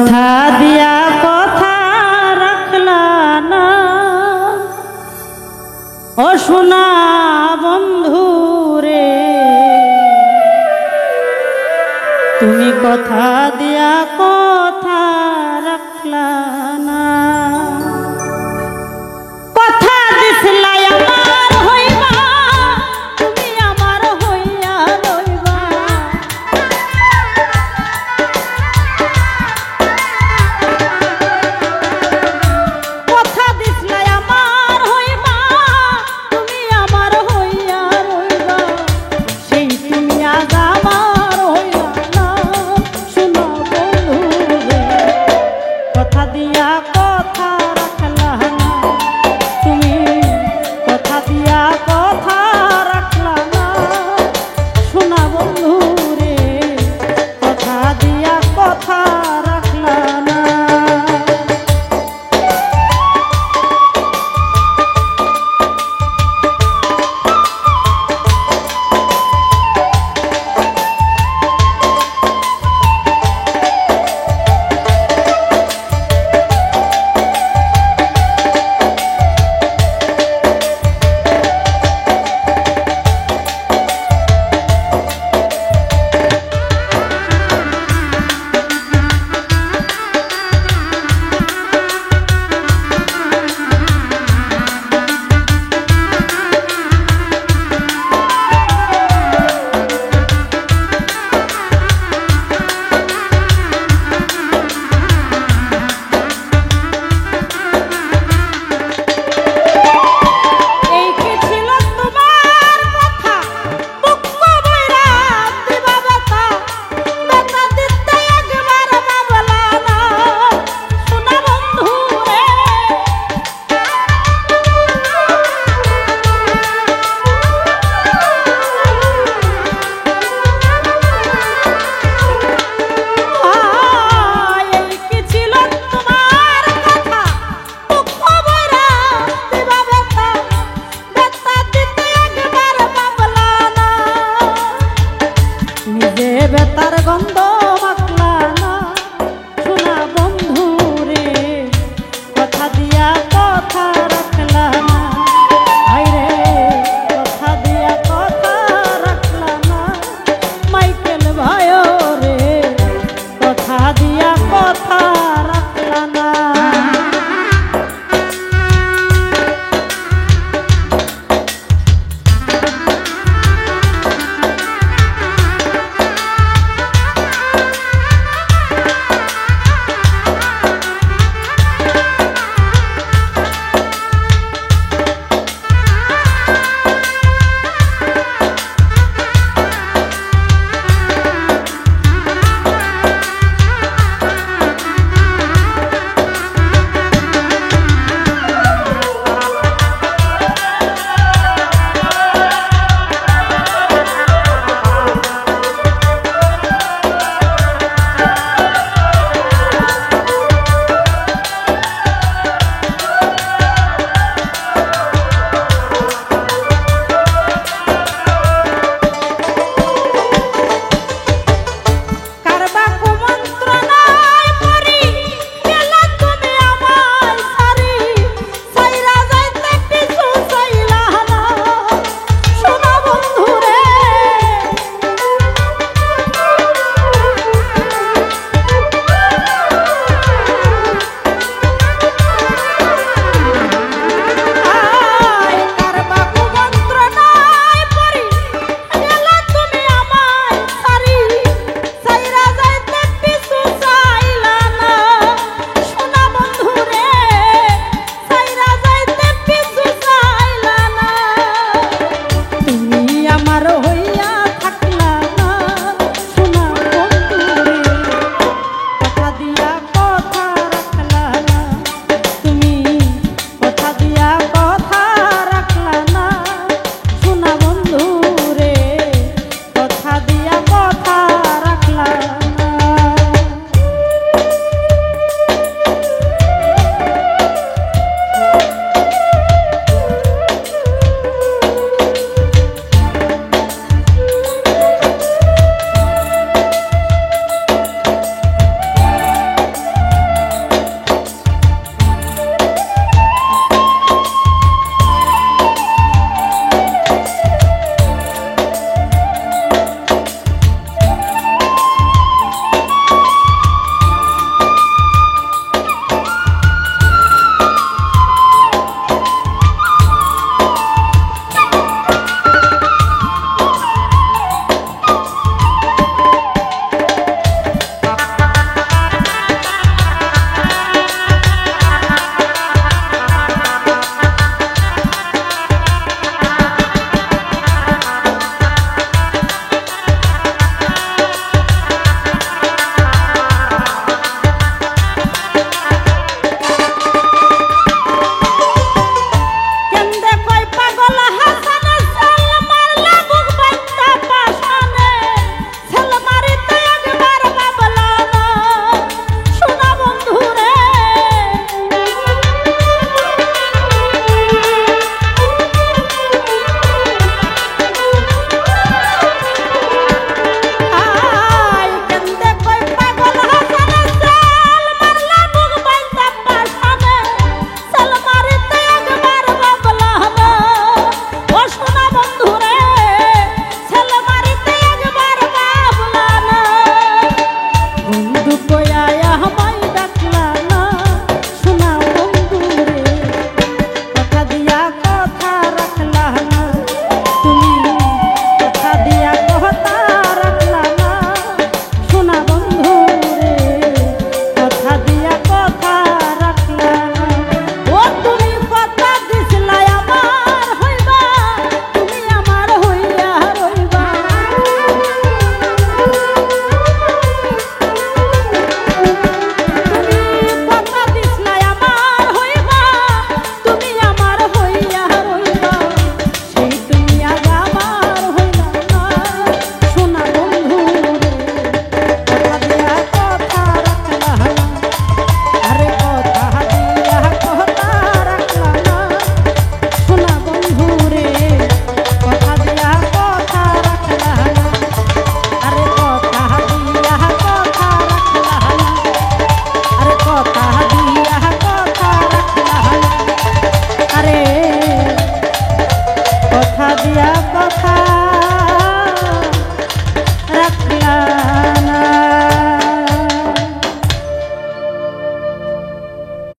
কথা দিয়া কথা রাখলা না ও সোনা বন্ধু রে, তুমি কথা দিয়া কথা রাখলা না। কথা দিছিলাই আমার হইবা, তুমি আমার হইয়া রইবা। কথা দিছিলাই আমার হইবা, তুমি আমার হইয়া রইবা। সেই তুমি আজ আমার হইলা না সোনা বন্ধু রে, কথা দিয়া কথা রাখলা না, তুমি কথা দিয়া কথা রাখলা না সোনা বন্ধু রে, কথা দিয়া কথা রাখলা না। বেতার গন্ধ মাখলা না সোনা বন্ধু রে, কথা দিয়া কথা রাখলা না। আইরে কথা দিয়া কথা রাখলা না মাইকেল ভাই রে, কথা দিয়া কথা রাখলা না। আমার